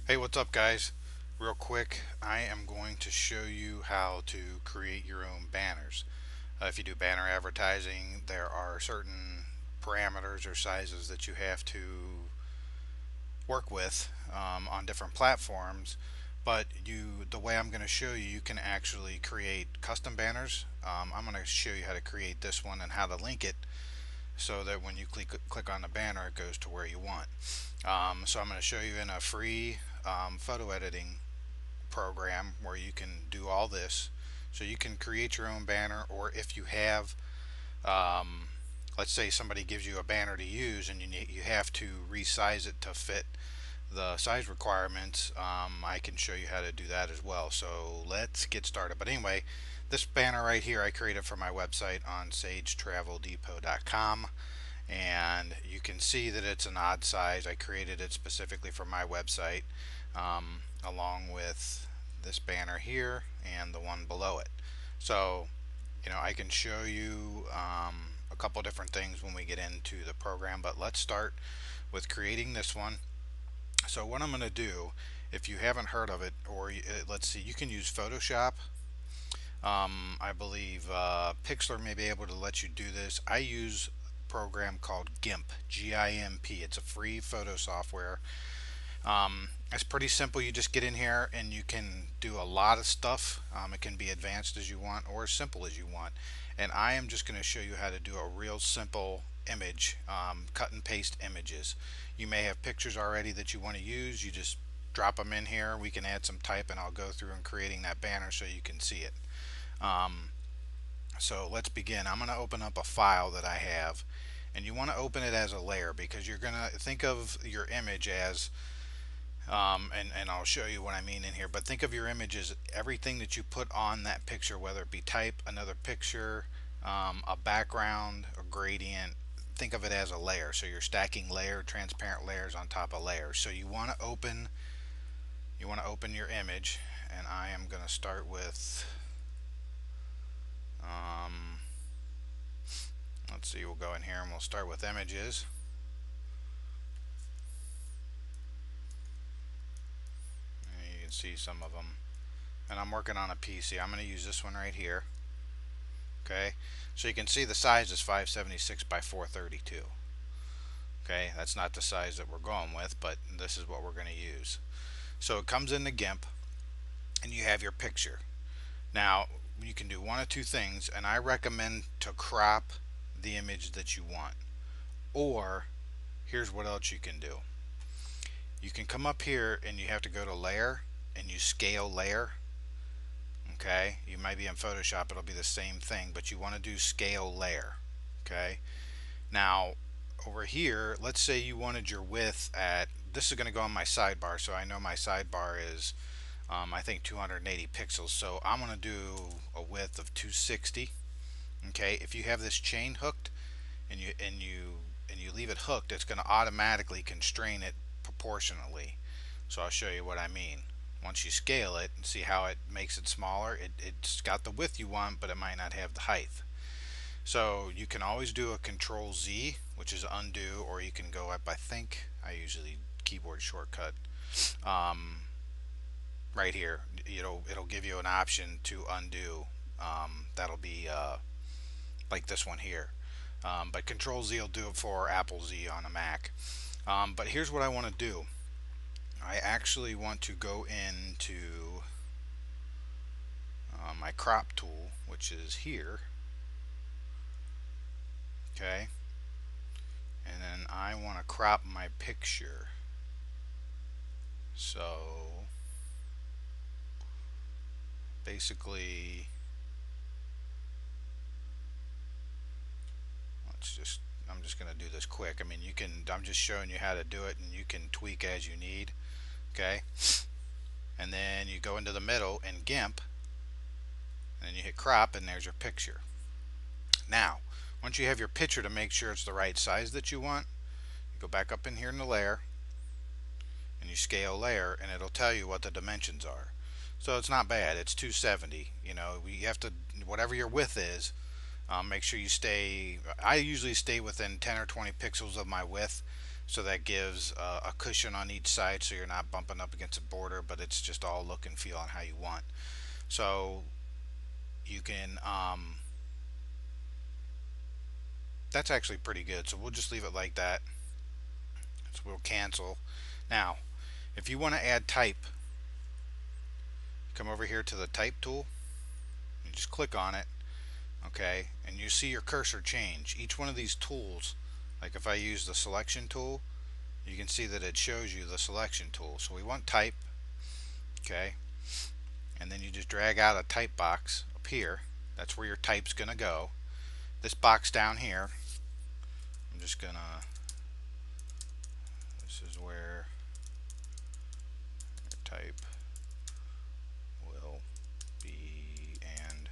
Hey, what's up, guys? Real quick, I am going to show you how to create your own banners. If you do banner advertising, there are certain parameters or sizes that you have to work with on different platforms. But the way I'm going to show you, you can actually create custom banners. I'm going to show you how to create this one and how to link it so that when you click on the banner, it goes to where you want. So I'm going to show you in a free photo editing program where you can do all this. So you can create your own banner, or if you have, um, let's say somebody gives you a banner to use and you have to resize it to fit the size requirements. I can show you how to do that as well. So let's get started. But anyway, this banner right here I created for my website on sagetraveldepot.com, and you can see that it's an odd size. I created it specifically for my website, along with this banner here and the one below it. So I can show you a couple different things when we get into the program, but let's start with creating this one. So what I'm going to do, if you haven't heard of it, or let's see, you can use Photoshop. I believe Pixlr may be able to let you do this. I use a program called GIMP, G-I-M-P. It's a free photo software. It's pretty simple. You just get in here and you can do a lot of stuff. It can be advanced as you want or as simple as you want. And I am just going to show you how to do a real simple image, cut and paste images. You may have pictures already that you want to use. You just drop them in here. We can add some type and I'll go through and creating that banner so you can see it. So let's begin. I'm going to open up a file that I have, and you want to open it as a layer because you're going to think of your image as and I'll show you what I mean in here, but think of your image as everything that you put on that picture, whether it be type, another picture, a background, a gradient. Think of it as a layer. So you're stacking transparent layers on top of layers. So you want to open your image, and I am going to start with let's see, we'll go in here and we'll start with images. And you can see some of them, and I'm working on a PC. I'm going to use this one right here. Okay, so you can see the size is 576 by 432. Okay, that's not the size that we're going with, but this is what we're going to use. So it comes in the GIMP, and you have your picture. Now you can do one of two things, and I recommend to crop the image that you want. Or here's what else you can do. You can come up here and you have to go to layer and you scale layer. Okay, you might be in Photoshop, it'll be the same thing, but you want to do scale layer. Okay, now over here, let's say you wanted your width at, this is going to go on my sidebar, so I know my sidebar is I think 280 pixels, so I'm going to do a width of 260. Okay, if you have this chain hooked and you leave it hooked, it's going to automatically constrain it proportionally. So I'll show you what I mean. Once you scale it and see how it makes it smaller, it's got the width you want, but it might not have the height. So you can always do a Control Z, which is undo, or you can go up, I think I usually keyboard shortcut right here. It'll give you an option to undo. That'll be like this one here. But Control Z will do it for Apple Z on a Mac. But here's what I want to do. I actually want to go into my crop tool, which is here. Okay, and then I want to crop my picture. So basically, I'm just going to do this quick. I mean, I'm just showing you how to do it, and you can tweak as you need. Okay, and then you go into the middle in GIMP, and you hit crop, and there's your picture. Now, once you have your picture, to make sure it's the right size that you want, you go back up in here in the layer, and you scale layer, and it'll tell you what the dimensions are. So it's not bad. It's 270. You have to, whatever your width is, make sure you stay, I usually stay within 10 or 20 pixels of my width. So that gives a cushion on each side so you're not bumping up against a border, but it's just all look and feel on how you want. So you can, that's actually pretty good. So we'll just leave it like that. So we'll cancel. Now, if you want to add type, come over here to the type tool. You just click on it, okay, and you see your cursor change. Each one of these tools, like if I use the selection tool, you can see that it shows you the selection tool. So we want type, okay, and then you just drag out a type box up here. That's where your type's gonna go. This box down here, I'm just gonna, this is where your type will be and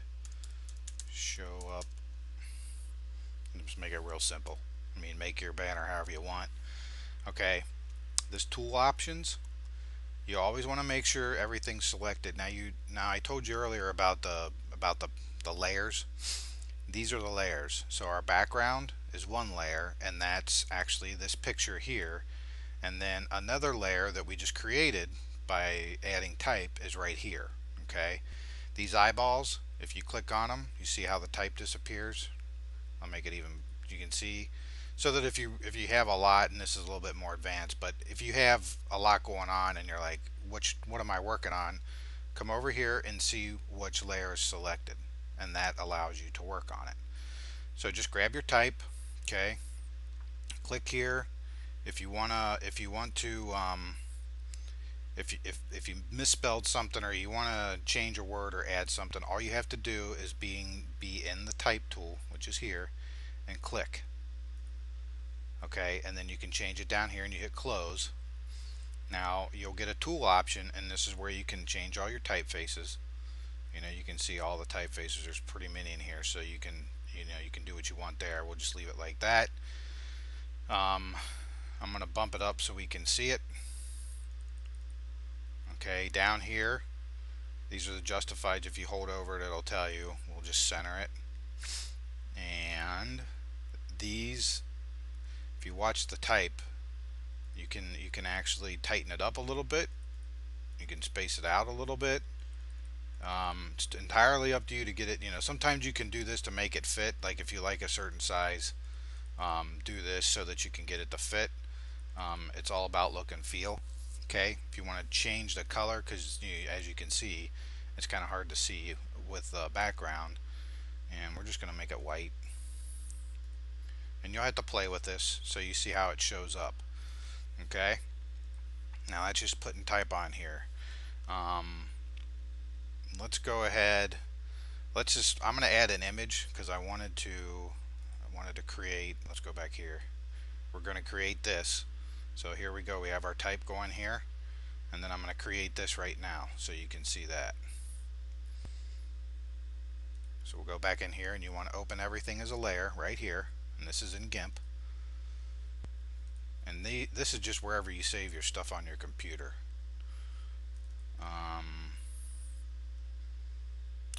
show up. Just make it real simple. I mean, make your banner however you want. Okay, this tool options, you always want to make sure everything's selected. Now I told you earlier about the layers. These are the layers. So our background is one layer, and that's actually this picture here. And then another layer that we just created by adding type is right here. Okay, these eyeballs, if you click on them, you see how the type disappears. I'll make it even, you can see, so that if you have a lot, and this is a little bit more advanced, but if you have a lot going on and you're like, what am I working on, come over here and see which layer is selected, and that allows you to work on it. So just grab your type, okay, click here. If you misspelled something, or you want to change a word or add something, all you have to do is be in the type tool, which is here, and click. Okay, and then you can change it down here and you hit close. Now you'll get a tool option, and this is where you can change all your typefaces. You can see all the typefaces. There's pretty many in here, so you can do what you want there. We'll just leave it like that. I'm gonna bump it up so we can see it. Okay, down here, these are the justifieds. If you hold over it, it'll tell you. We'll just center it. And these, if you watch the type, you can actually tighten it up a little bit. You can space it out a little bit. It's entirely up to you to get it. Sometimes you can do this to make it fit. Like if you like a certain size, do this so that you can get it to fit. It's all about look and feel. Okay, if you want to change the color, because as you can see, it's kind of hard to see with the background, and we're just going to make it white. And you'll have to play with this so you see how it shows up. Okay, now that's just putting type on here. Let's go ahead. I'm going to add an image because I wanted to create. Let's go back here. We're going to create this. So here we go. We have our type going here, and then I'm going to create this right now so you can see that. So we'll go back in here, and you want to open everything as a layer right here, and this is in GIMP. And this is just wherever you save your stuff on your computer.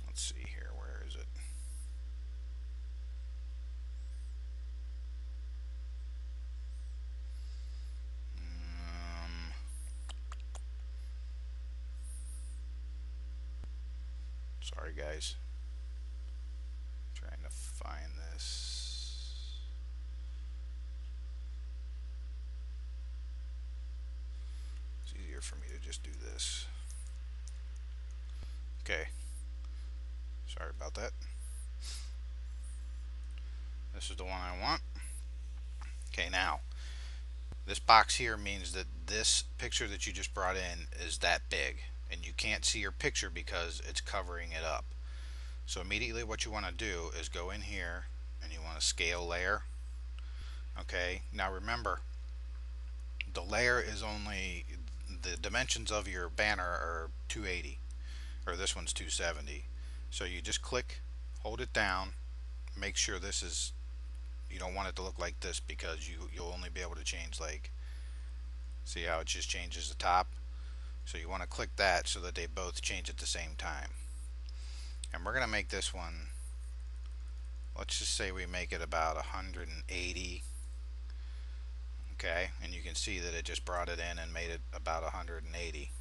Let's see here, where is it? Sorry guys, trying to find this. It's easier for me to just do this. Okay, sorry about that. This is the one I want. Okay, now this box here means that this picture that you just brought in is that big, and you can't see your picture because it's covering it up. So immediately what you want to do is go in here and you want to scale layer. Okay, now remember, the layer is only, the dimensions of your banner are 280, or this one's 270. So you just click, hold it down, make sure this is, you don't want it to look like this, because you'll only be able to change, like, see how it just changes the top. So you want to click that so that they both change at the same time. And we're going to make this one, let's just say we make it about 180. Okay, and you can see that it just brought it in and made it about 180.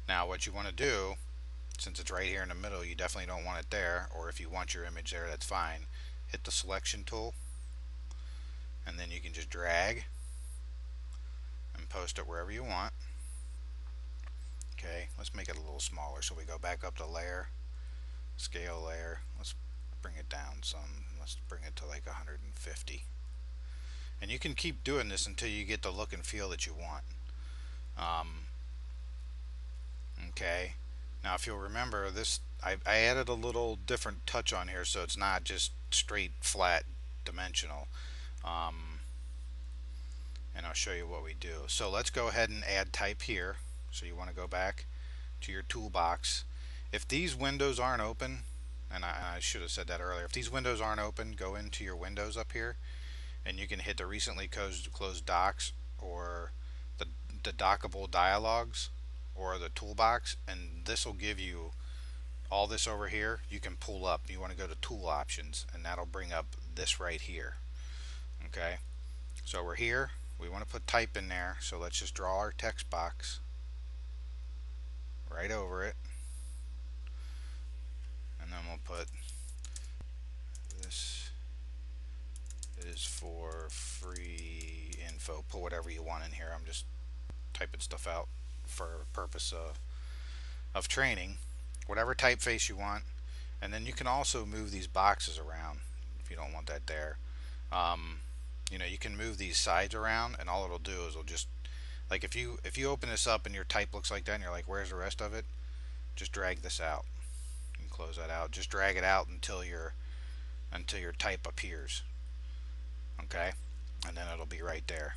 Now what you want to do, since it's right here in the middle, you definitely don't want it there, or if you want your image there, that's fine. Hit the selection tool, and then you can just drag and post it wherever you want. Okay, let's make it a little smaller. So we go back up to layer, scale layer. Let's bring it down some. Let's bring it to like 150. And you can keep doing this until you get the look and feel that you want. Okay, now if you'll remember this, I added a little different touch on here, so it's not just straight flat dimensional. And I'll show you what we do. So let's go ahead and add type here. So you want to go back to your toolbox. If these windows aren't open, and I should have said that earlier, if these windows aren't open, go into your windows up here, and you can hit the recently closed docs, or the dockable dialogues, or the toolbox, and this will give you all this over here. You can pull up. You want to go to tool options, and that'll bring up this right here. Okay, so we're here. We want to put type in there, so let's just draw our text box right over it, and then we'll put this is for free info. Put whatever you want in here. I'm just typing stuff out for purpose of training. Whatever typeface you want, and then you can also move these boxes around if you don't want that there. You know, you can move these sides around, and all it'll do is it'll just, like, if you open this up and your type looks like that and you're like, where's the rest of it, just drag this out and close that out. Just drag it out until your type appears. Okay, and then it'll be right there.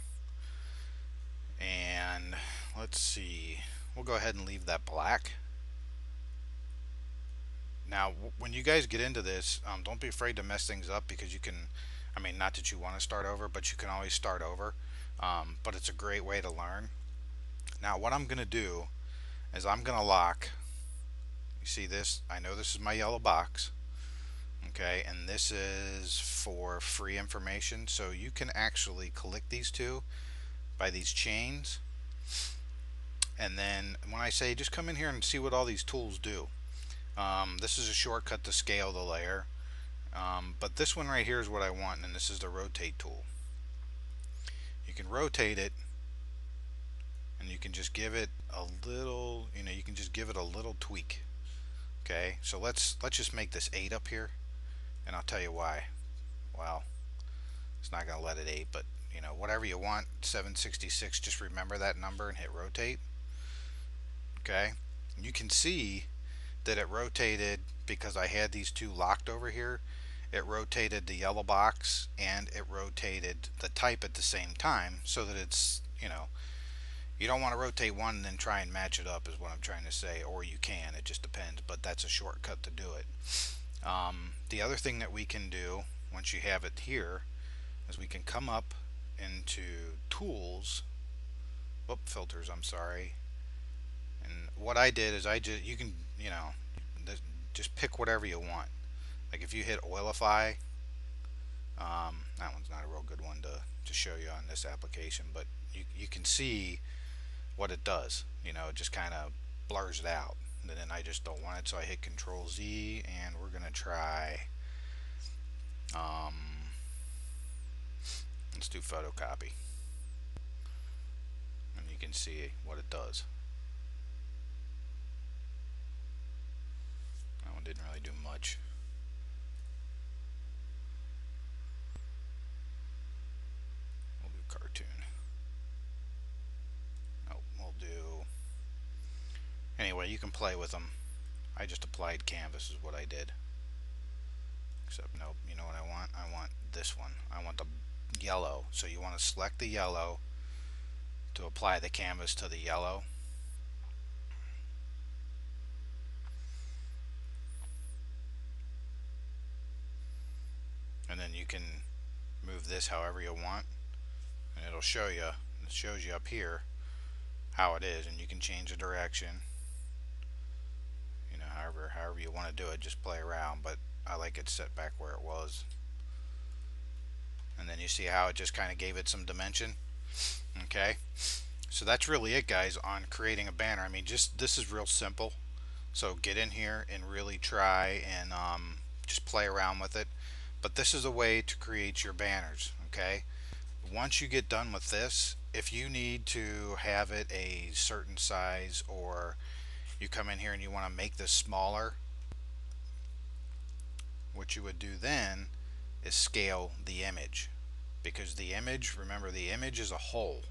And let's see, we'll go ahead and leave that black. Now when you guys get into this, don't be afraid to mess things up, because you can, I mean, not that you want to start over, but you can always start over. But it's a great way to learn. Now what I'm going to do is I'm going to lock, you see this, I know this is my yellow box, okay, and this is for free information, so you can actually click these two by these chains, and then when I say just come in here and see what all these tools do, this is a shortcut to scale the layer, but this one right here is what I want, and this is the rotate tool. You can rotate it, and you can just give it a little, you know, you can just give it a little tweak. Okay, so let's just make this 8 up here, and I'll tell you why. Well, it's not going to let it 8, but you know, whatever you want, 766, just remember that number and hit rotate. Okay, you can see that it rotated because I had these two locked over here. It rotated the yellow box and it rotated the type at the same time, so that it's, you know, you don't want to rotate one and then try and match it up, is what I'm trying to say, or you can, it just depends, but that's a shortcut to do it. The other thing that we can do once you have it here is we can come up into tools, filters, I'm sorry, and what I did is you can, you know, just pick whatever you want. Like if you hit oilify, that one's not a real good one to show you on this application, but you can see what it does. You know, it just kind of blurs it out, and then I just don't want it, so I hit Control Z, and we're gonna try, let's do photocopy, and you can see what it does. That one didn't really do much. We'll do cartoon. Oh, we'll do, anyway, you can play with them. I just applied canvas is what I did. Except nope, you know what I want? I want this one. I want the yellow. So you want to select the yellow to apply the canvas to the yellow. And then you can move this however you want, and it'll show you, it shows you up here how it is, and you can change the direction, you know, however you want to do it. Just play around, but I like it set back where it was. And then you see how it just kind of gave it some dimension. Okay, so that's really it, guys, on creating a banner. I mean, just this is real simple. So get in here and really try and just play around with it. But this is a way to create your banners. Okay, once you get done with this, if you need to have it a certain size, or you come in here and you want to make this smaller, what you would do then is scale the image, because the image, remember, the image is a whole.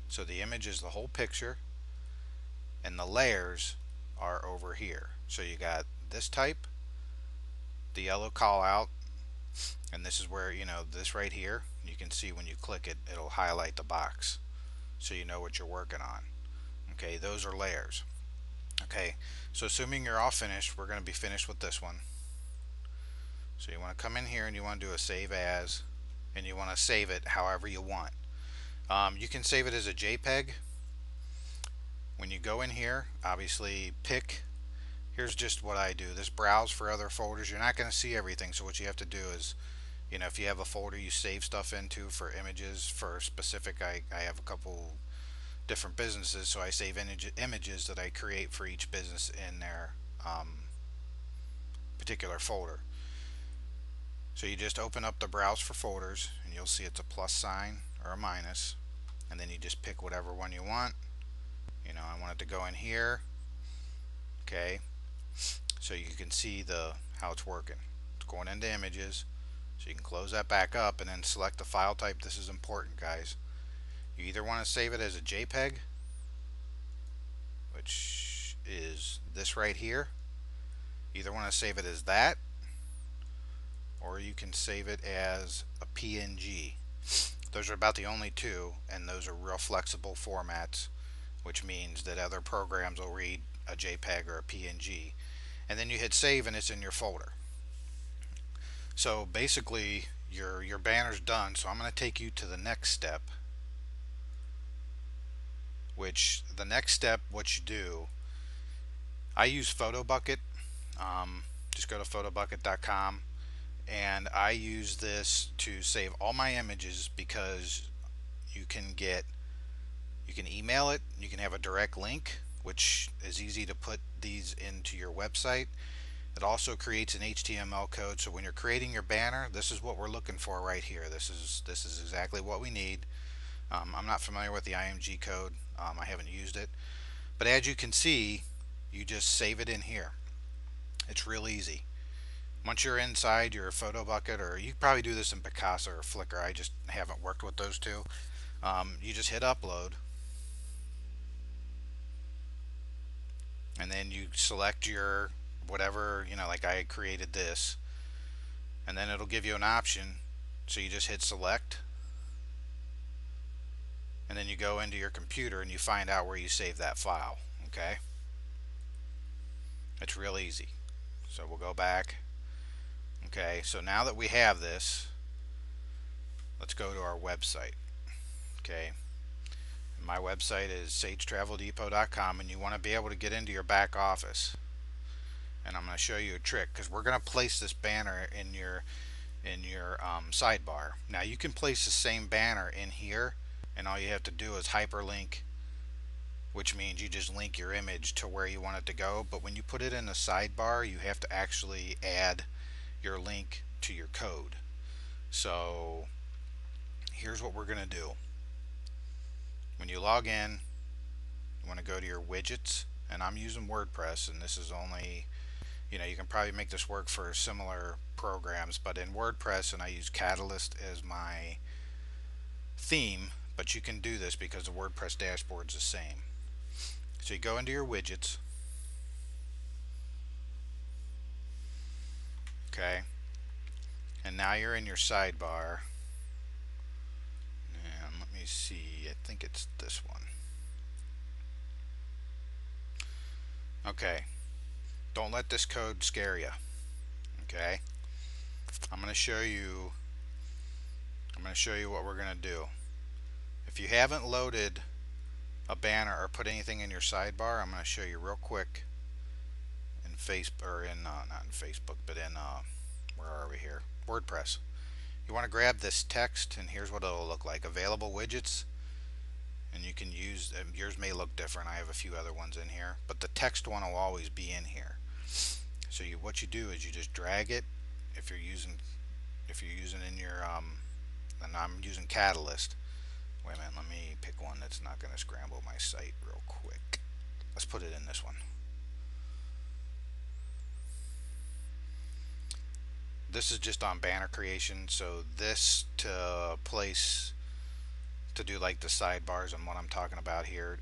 So the image is the whole picture, and the layers are over here. So you got this type, the yellow call out, and this is where, this right here, you can see when you click it, it'll highlight the box so you know what you're working on. Okay, those are layers. Okay, so assuming you're all finished, we're going to be finished with this one. So you want to come in here and you want to do a save as, and you want to save it however you want. You can save it as a JPEG. When you go in here, obviously here's just what I do. This browse for other folders. You're not going to see everything, so what you have to do is, if you have a folder you save stuff into for images, for specific, I have a couple different businesses, so I save images that I create for each business in their particular folder. So you just open up the browse for folders, and you'll see it's a plus sign or a minus, and then you just pick whatever one you want. I want it to go in here. Okay, so you can see how it's working. It's going into images, so you can close that back up and then select the file type. This is important, guys. You either want to save it as a JPEG, which is this right here. You either want to save it as that, or you can save it as a PNG. Those are about the only two, and those are real flexible formats, which means that other programs will read a JPEG or a PNG. And then you hit save and it's in your folder. So basically your banner's done. So I'm going to take you to the next step, which the next step, what you do, I use PhotoBucket. Just go to photobucket.com, and I use this to save all my images, because you can email it, you can have a direct link, which is easy to put these into your website. It also creates an HTML code, so when you're creating your banner, this is what we're looking for right here. This is exactly what we need. I'm not familiar with the IMG code. I haven't used it, but as you can see, you just save it in here. It's real easy. Once you're inside your PhotoBucket, or you probably do this in Picasa or Flickr, I just haven't worked with those two, you just hit upload, and then you select your whatever, like I created this, and then it'll give you an option, so you just hit select, and then you go into your computer and you find out where you save that file. Okay, it's real easy. So we'll go back. Okay, so now that we have this, let's go to our website. Okay, my website is sagetraveldepot.com, and you want to be able to get into your back office, and I'm going to show you a trick, because we're going to place this banner in your sidebar. Now you can place the same banner in here, and all you have to do is hyperlink, which means you just link your image to where you want it to go. But when you put it in the sidebar, you have to actually add your link to your code. So here's what we're going to do. When you log in, you want to go to your widgets, and I'm using WordPress, and this is only, you can probably make this work for similar programs, but in WordPress, and I use Catalyst as my theme, but you can do this because the WordPress dashboard's the same. So you go into your widgets. Okay, and now you're in your sidebar, and let me see, I think it's this one. Okay, don't let this code scare you. Okay, I'm going to show you what we're going to do. If you haven't loaded a banner or put anything in your sidebar, I'm going to show you real quick in Facebook, or in not in Facebook, but in where are we here? WordPress. You want to grab this text, and here's what it'll look like. Available widgets, and you can use, yours may look different. I have a few other ones in here, but the text one will always be in here. So what you do is you just drag it. If you're using in your and I'm using Catalyst. Wait a minute, let me pick one that's not going to scramble my site real quick. Let's put it in this one. This is just on banner creation, so this to place to do like the sidebars and what I'm talking about here.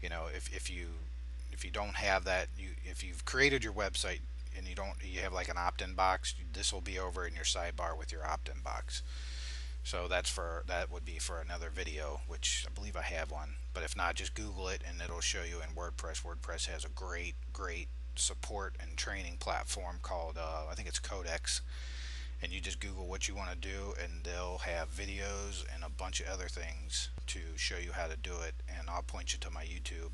You know, if you don't have that, if you've created your website and you have like an opt-in box, this will be over in your sidebar with your opt-in box. So that would be for another video, which I believe I have one. But if not, just Google it and it'll show you in WordPress. WordPress has a great support and training platform called I think it's Codex, and you just Google what you want to do, and they'll have videos and a bunch of other things to show you how to do it. And I'll point you to my YouTube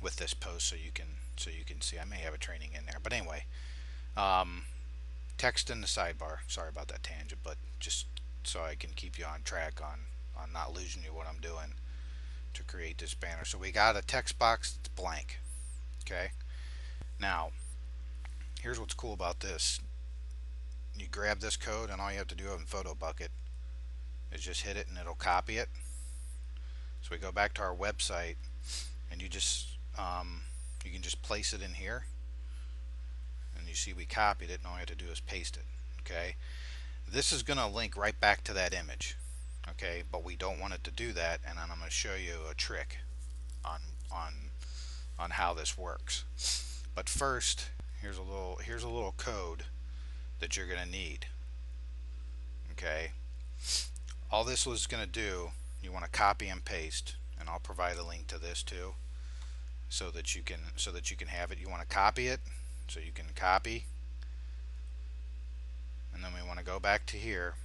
with this post so you can see. I may have a training in there, but anyway. Text in the sidebar. Sorry about that tangent, but just so I can keep you on track on not losing you what I'm doing to create this banner. So we got a text box that's blank. Okay. Now, here's what's cool about this. You grab this code, and all you have to do in Photo Bucket is just hit it, and it'll copy it. So we go back to our website, and you can just place it in here. And you see we copied it, and all you have to do is paste it. Okay. This is going to link right back to that image. Okay, but we don't want it to do that, and I'm going to show you a trick on on how this works. But first, here's a little code that you're going to need. Okay, all this was going to do, you want to copy and paste, and I'll provide a link to this too, so that you can have it. You want to copy it, so you can copy, and then we want to go back to here.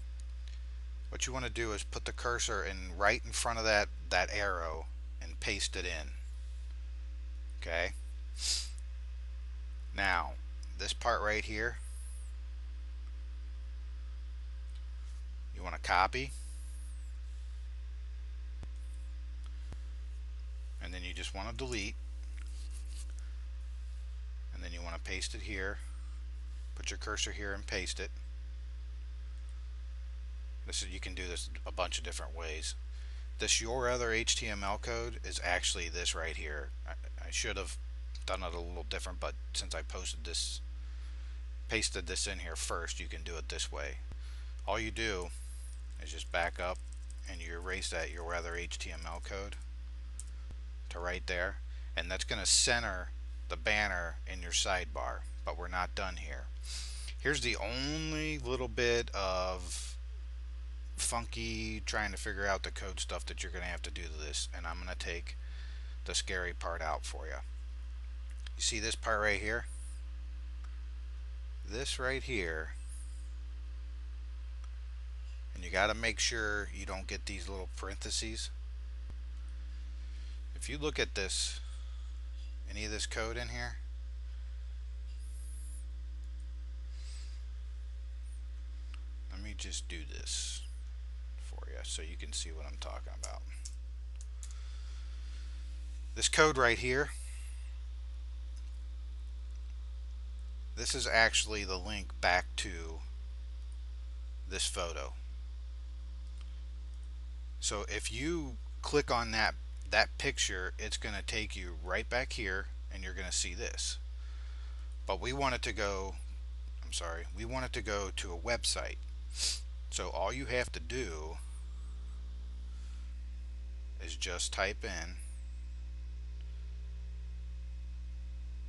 What you want to do is put the cursor right in front of that arrow and paste it in. Okay. Now, this part right here, you want to copy, and then you just want to delete, and then you want to paste it here. Put your cursor here and paste it. You can do this a bunch of different ways. This your other HTML code is actually this right here. I should have done it a little different, but since I pasted this in here first, you can do it this way. All you do is just back up and you erase that your other HTML code to right there, and that's going to center the banner in your sidebar. But we're not done here. Here's the only little bit of funky trying to figure out the code stuff that you're going to have to do to this, and I'm going to take the scary part out for you. You see this part right here? This right here, and you got to make sure you don't get these little parentheses. If you look at this, any of this code in here, let me just do this for you so you can see what I'm talking about. This code right here, this is actually the link back to this photo. So if you click on that picture, it's going to take you right back here, and you're going to see this. But we want it to go, we want it to go to a website. So all you have to do is just type in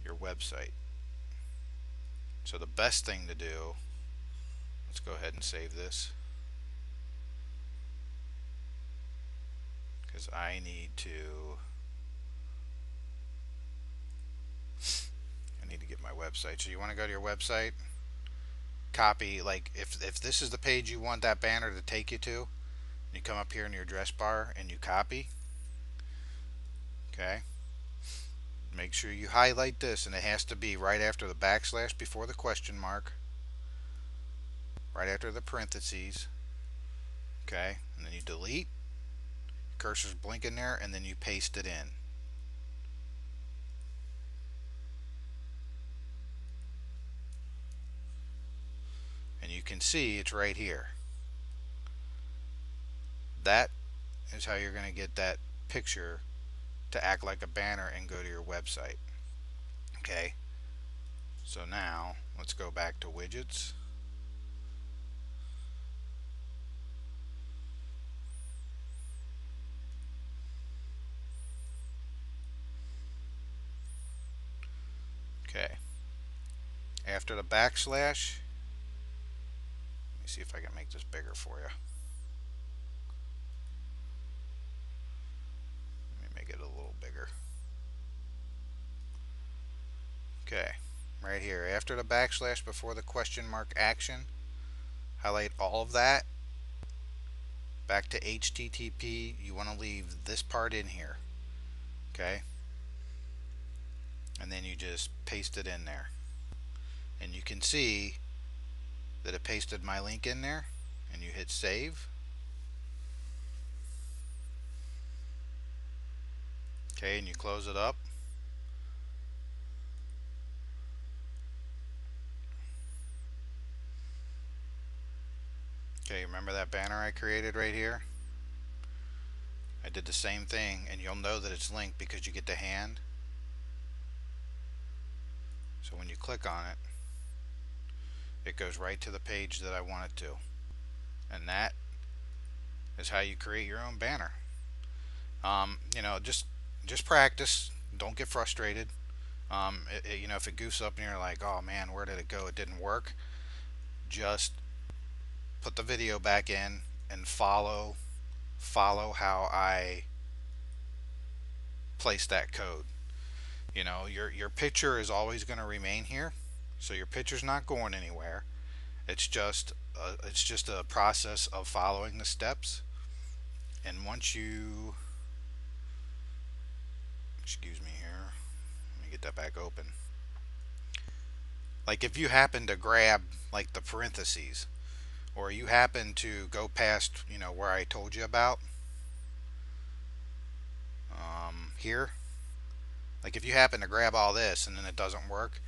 your website. So the best thing to do, let's go ahead and save this, because I need to get my website. So you want to go to your website, copy, like if this is the page you want that banner to take you to, you come up here in your address bar and you copy. Okay, make sure you highlight this, and it has to be right after the backslash before the question mark. right after the parentheses. Okay, and then you delete, cursor's blinking there, and then you paste it in. And you can see it's right here. That is how you're going to get that picture to act like a banner and go to your website. Okay, so now let's go back to widgets. Okay, after the backslash, let me see if I can make this bigger for you. Let me make it a little bigger. Okay, right here, after the backslash before the question mark action, highlight all of that. Back to HTTP, you want to leave this part in here. Okay, and then you just paste it in there. And you can see that it pasted my link in there, and you hit save. Okay, and you close it up. Okay, remember that banner I created right here? I did the same thing, and you'll know that it's linked because you get the hand. So when you click on it, it goes right to the page that I want it to. And that is how you create your own banner. You know, just practice. Don't get frustrated. You know, if it goofs up and you're like, oh man, where did it go? It didn't work. Just put the video back in and follow how I place that code. You know, your picture is always going to remain here, so your picture's not going anywhere. It's just a process of following the steps. And once you, excuse me here, let me get that back open. Like if you happen to grab like the parentheses, or you happen to go past, you know, where I told you about here, like if you happen to grab all this and then it doesn't work,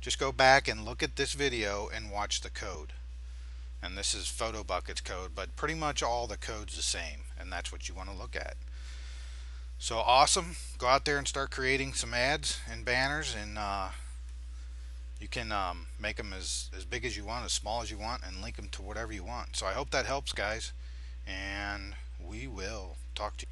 just go back and look at this video and watch the code. And this is PhotoBucket's code, but pretty much all the code's the same, and that's what you want to look at. So awesome. Go out there and start creating some ads and banners, and you can make them as big as you want, as small as you want, and link them to whatever you want. So I hope that helps, guys, and we will talk to you.